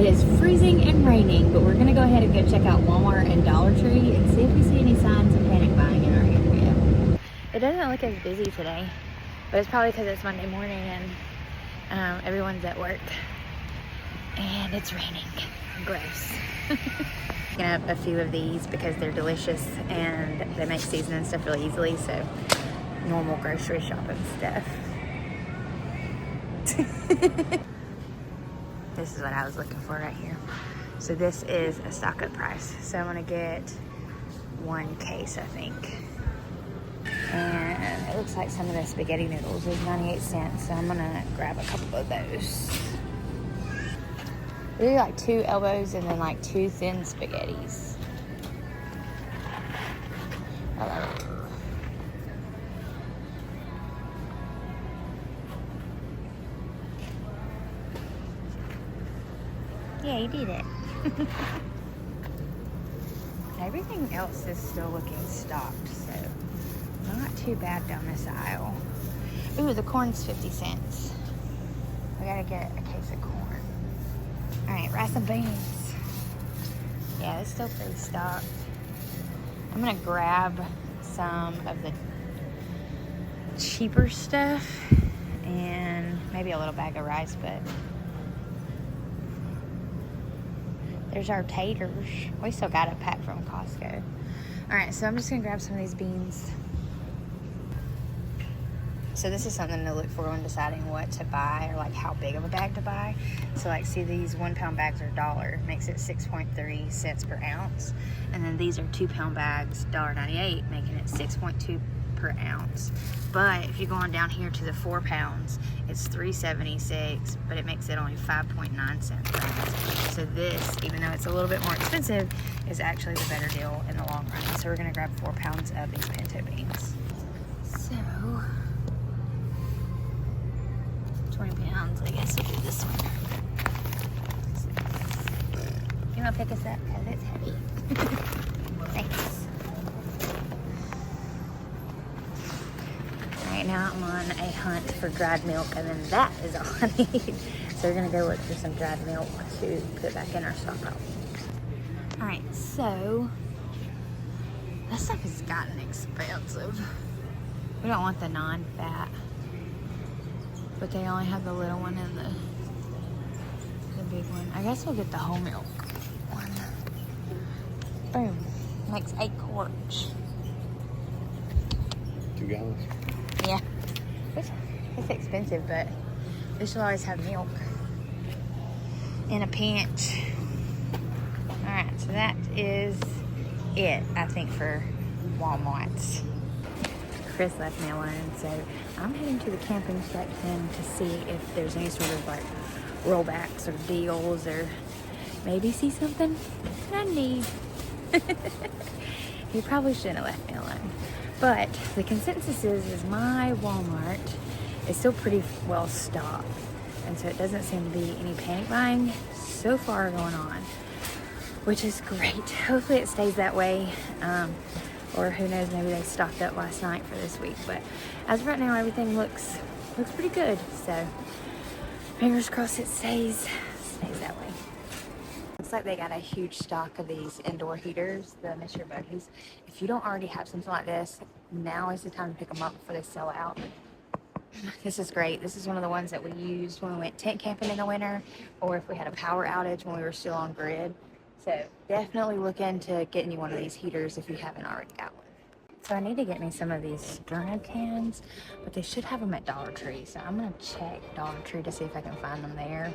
It is freezing and raining, but we're gonna go ahead and go check out Walmart and Dollar Tree and see if we see any signs of panic buying in our area. It doesn't look as busy today, but it's probably because it's Monday morning and everyone's at work. And it's raining. Gross. Picking up a few of these because they're delicious and they make seasoning stuff really easily, so normal grocery shopping stuff. This is what I was looking for right here. So this is a stock up price. So I'm gonna get 1 case, I think. And it looks like some of the spaghetti noodles is 98 cents, so I'm gonna grab a couple of those. We do like 2 elbows and then like 2 thin spaghettis. I love it. Yeah, you did it. Everything else is still looking stocked, so not too bad down this aisle. Ooh, the corn's 50 cents. We gotta get a case of corn. All right, rice and beans. Yeah, it's still pretty stocked. I'm gonna grab some of the cheaper stuff and maybe a little bag of rice, but there's our taters. We still got a pack from Costco. All right, so I'm just gonna grab some of these beans. So this is something to look for when deciding what to buy or like how big of a bag to buy. So like see these 1 pound bags are $1, makes it 6.3 cents per ounce. And then these are 2 pound bags, $1.98, making it 6.2 per ounce. But if you go on down here to the 4 pounds, it's $3.76, but it makes it only 5.9 cents per ounce. So this, even though it's a little bit more expensive, is actually the better deal in the long run. So we're gonna grab 4 pounds of these pinto beans. So 20 pounds, I guess we'll do this one. You wanna pick us up? Because it's heavy. Thanks. Right now I'm on a hunt for dried milk, and then that is all I need. So we're gonna go look for some dried milk to put back in our stockpile. All right, so this stuff has gotten expensive. We don't want the non-fat, but they only have the little one and the big one. I guess we'll get the whole milk one. Boom, makes 8 quarts. 2 gallons. Yeah, it's expensive, but they should always have milk in a pinch. All right, so that is it, I think, for Walmart. Chris left me alone, so I'm heading to the camping section to see if there's any sort of like rollbacks or deals, or maybe see something that I need. He probably shouldn't have left me alone. But the consensus is my Walmart is still pretty well stocked, and so it doesn't seem to be any panic buying so far going on, which is great. Hopefully it stays that way, or who knows, maybe they stocked up last night for this week. But as of right now, everything looks pretty good. So fingers crossed it stays that way. Looks like they got a huge stock of these indoor heaters, the Mr. Buggies. If you don't already have something like this, now is the time to pick them up before they sell out. This is great. This is one of the ones that we used when we went tent camping in the winter, or if we had a power outage when we were still on grid. So definitely look into getting you one of these heaters if you haven't already got one. So I need to get me some of these Sterno cans, but they should have them at Dollar Tree. So I'm gonna check Dollar Tree to see if I can find them there.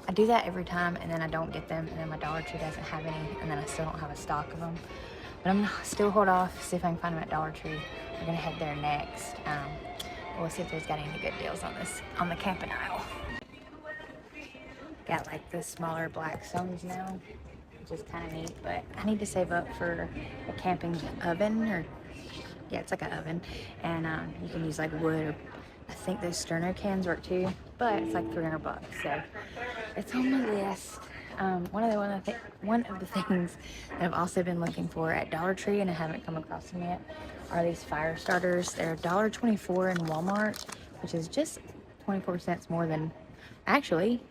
I do that every time, and then I don't get them, and then my Dollar Tree doesn't have any, and then I still don't have a stock of them. But I'm gonna still hold off, see if I can find them at Dollar Tree. We're gonna head there next. We'll see if there's got any good deals on the camping aisle. Got like the smaller black stones now, which is kind of neat, but I need to save up for a camping oven, or yeah, it's like an oven, and you can use like wood, or I think those Sterno cans work too, but it's like $300, so it's on my list. One of the things that I've also been looking for at Dollar Tree, and I haven't come across them yet, are these fire starters. They're $1.24 in Walmart, which is just 24 cents more than, actually,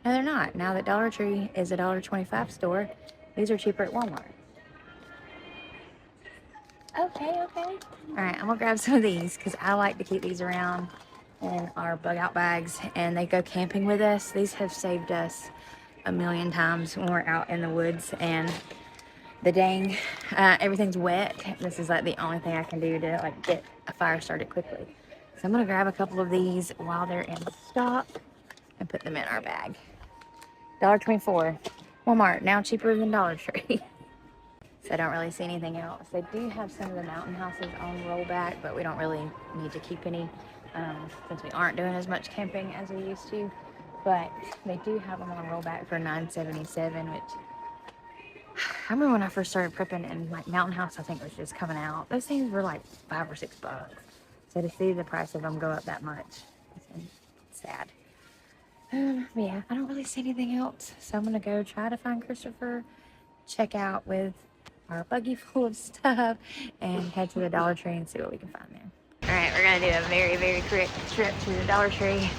No, they're not. Now that Dollar Tree is a $1.25 store, these are cheaper at Walmart. Okay. All right, I'm gonna grab some of these because I like to keep these around in our bug out bags, and they go camping with us. These have saved us a million times when we're out in the woods and the dang everything's wet. This is like the only thing I can do to like get a fire started quickly. So I'm gonna grab a couple of these while they're in stock and put them in our bag. $1.24. Walmart, now cheaper than Dollar Tree. So I don't really see anything else. They do have some of the mountain houses on rollback, but we don't really need to keep any since we aren't doing as much camping as we used to. But they do have them on rollback for $9.77, which I remember when I first started prepping, and like Mountain House I think was just coming out. Those things were like $5 or $6. So to see the price of them go up that much, it's sad. Yeah, I don't really see anything else. So I'm gonna go try to find Christopher, check out with our buggy full of stuff, and head to the Dollar Tree and see what we can find there. All right, we're gonna do a very quick trip to the Dollar Tree.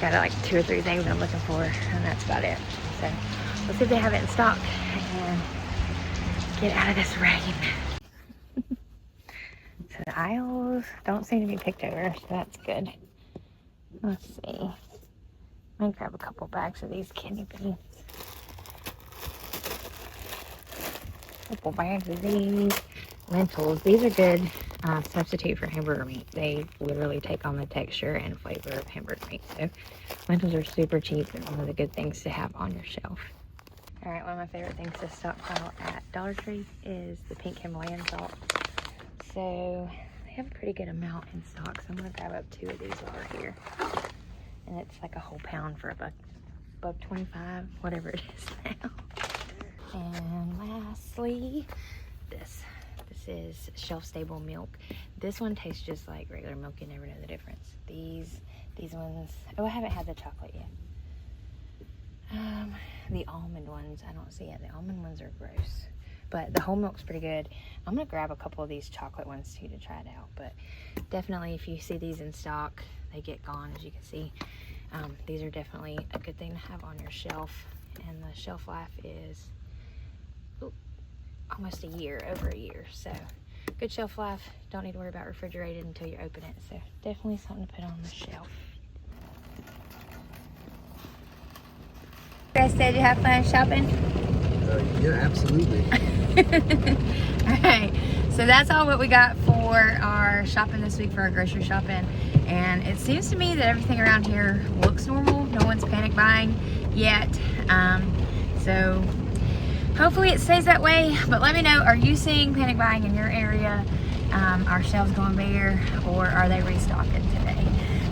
Got like 2 or 3 things I'm looking for, and that's about it. So let's see if they have it in stock and get out of this rain. So the aisles don't seem to be picked over, so that's good. Let's see. I'm gonna grab a couple bags of these kidney beans. Couple bags of these lentils. These are good substitute for hamburger meat. They literally take on the texture and flavor of hamburger meat. So lentils are super cheap and one of the good things to have on your shelf. All right, one of my favorite things to stockpile at Dollar Tree is the pink Himalayan salt. So they have a pretty good amount in stock, so I'm gonna grab up 2 of these while we're here. And it's like a whole pound for $1.25, whatever it is now. And lastly, this is shelf-stable milk. This one tastes just like regular milk. You never know the difference. These ones, oh, I haven't had the chocolate yet. The almond ones, I don't see it. The almond ones are gross, but the whole milk's pretty good. I'm gonna grab a couple of these chocolate ones too to try it out, but definitely if you see these in stock, they get gone, as you can see. These are definitely a good thing to have on your shelf, and the shelf life is almost a year, over a year. So good shelf life. Don't need to worry about refrigerated until you open it. So definitely something to put on the shelf. You guys said you have fun shopping? Yeah, absolutely. All right, so that's all what we got for our shopping this week, for our grocery shopping. And it seems to me that everything around here looks normal. No one's panic buying yet. So hopefully it stays that way, but let me know, are you seeing panic buying in your area? Are shelves going bare, or are they restocking today?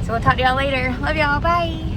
So we'll talk to y'all later. Love y'all, bye.